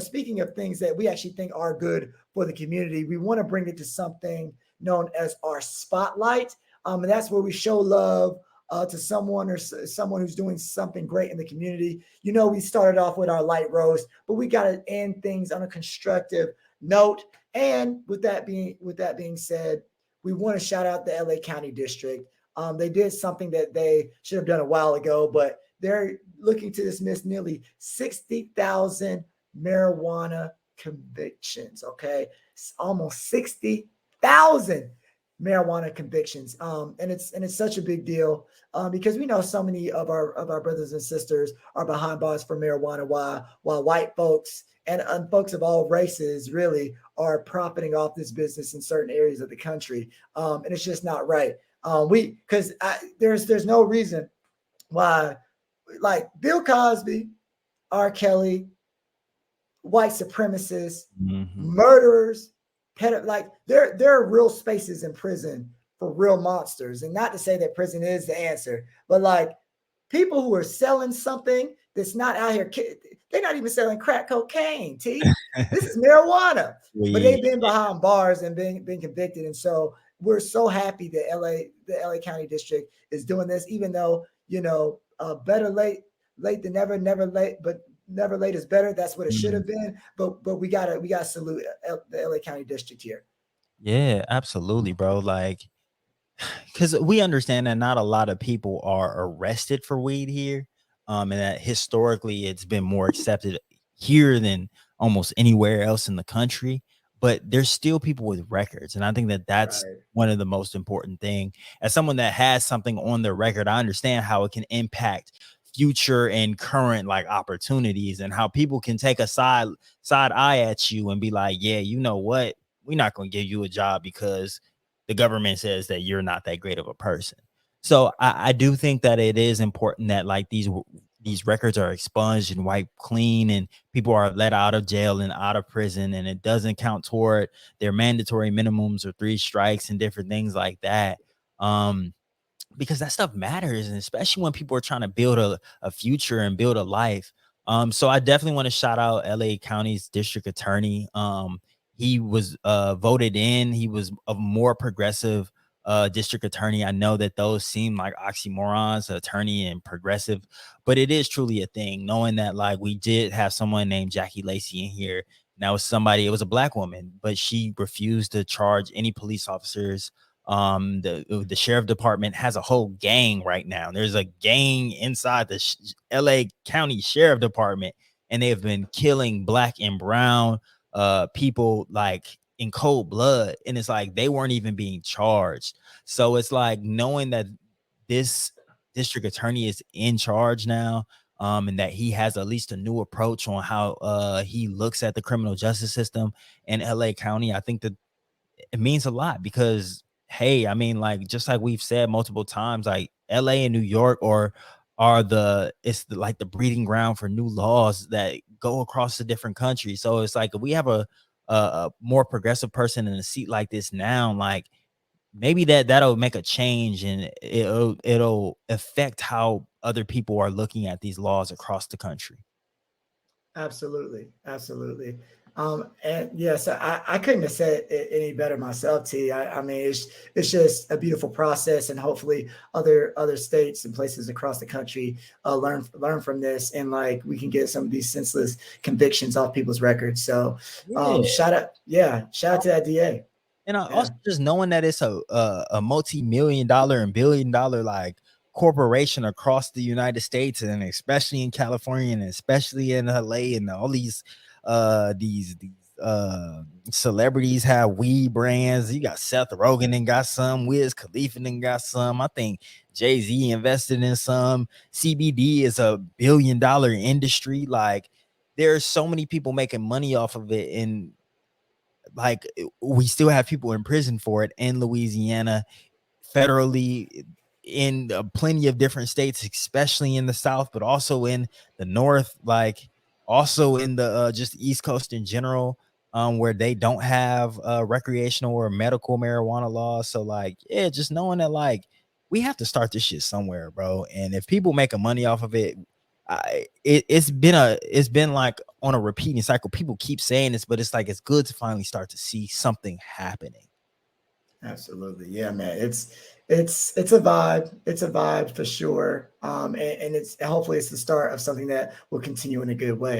speaking of things that we actually think are good for the community, we want to bring it to something known as our spotlight. And that's where we show love to someone or someone who's doing something great in the community. You know, we started off with our light roast, but we got to end things on a constructive note. And with that being said, we want to shout out the LA County District. They did something that they should have done a while ago, but they're looking to dismiss nearly 60,000 marijuana convictions. Okay, it's almost 60,000 marijuana convictions, and it's such a big deal because we know so many of our brothers and sisters are behind bars for marijuana, while white folks and folks of all races really are profiting off this business in certain areas of the country, and it's just not right. There's no reason why, like Bill Cosby, R. Kelly, white supremacists, murderers, like there are real spaces in prison for real monsters. And not to say that prison is the answer, but like people who are selling something that's not out here, they're not even selling crack cocaine. This is marijuana, but they've been behind bars and been convicted. And so we're so happy that the LA County District is doing this, even though, better late than never, never late, but never late is better. That's what it should have been. But we gotta salute the LA County District here. Yeah, absolutely, bro. Like, because we understand that not a lot of people are arrested for weed here, and that historically it's been more accepted here than almost anywhere else in the country. But there's still people with records, and I think that that's one of the most important thing. As someone that has something on their record, I understand how it can impact future and current like opportunities, and how people can take a side eye at you and be like, yeah, you know what, we're not going to give you a job because the government says that you're not that great of a person. So I do think that it is important that like these records are expunged and wiped clean, and people are let out of jail and out of prison, and it doesn't count toward their mandatory minimums or 3 strikes and different things like that. Because that stuff matters, and especially when people are trying to build a future and build a life. So I definitely want to shout out LA County's district attorney. He was voted in. He was a more progressive district attorney. I know that those seem like oxymorons, attorney and progressive, but it is truly a thing, knowing that like we did have someone named Jackie Lacey in here. And that was somebody, it was a black woman, but she refused to charge any police officers. The sheriff department has a whole gang right now. There's a gang inside the LA County Sheriff Department, and they have been killing black and brown people like in cold blood, and it's like they weren't even being charged. So it's like knowing that this district attorney is in charge now, and that he has at least a new approach on how he looks at the criminal justice system in LA County. I think that it means a lot because, hey, I mean, like, just like we've said multiple times, like LA and New York are like the breeding ground for new laws that go across the different countries. So it's like if we have a more progressive person in a seat like this now, like maybe that'll make a change, and it'll affect how other people are looking at these laws across the country. Absolutely. And yes, I couldn't have said it any better myself, T. I mean, it's just a beautiful process, and hopefully other states and places across the country learn from this, and like we can get some of these senseless convictions off people's records. So, shout out to that DA. And also just knowing that it's a multi-million-dollar and billion-dollar like corporation across the United States, and especially in California, and especially in LA, and all these celebrities have weed brands. You got Seth Rogen and got some, Wiz Khalifa and got some. I think Jay-Z invested in some. CBD is a billion-dollar industry. Like there's so many people making money off of it, and like we still have people in prison for it in Louisiana, federally, in plenty of different states, especially in the South, but also in the North, like also in the just East Coast in general, where they don't have recreational or medical marijuana laws. So like, yeah, just knowing that like we have to start this shit somewhere, bro. And if people making money off of it, it's been like on a repeating cycle. People keep saying this, but it's like it's good to finally start to see something happening. Absolutely. Yeah, man. It's a vibe. It's a vibe for sure. And it's hopefully it's the start of something that will continue in a good way.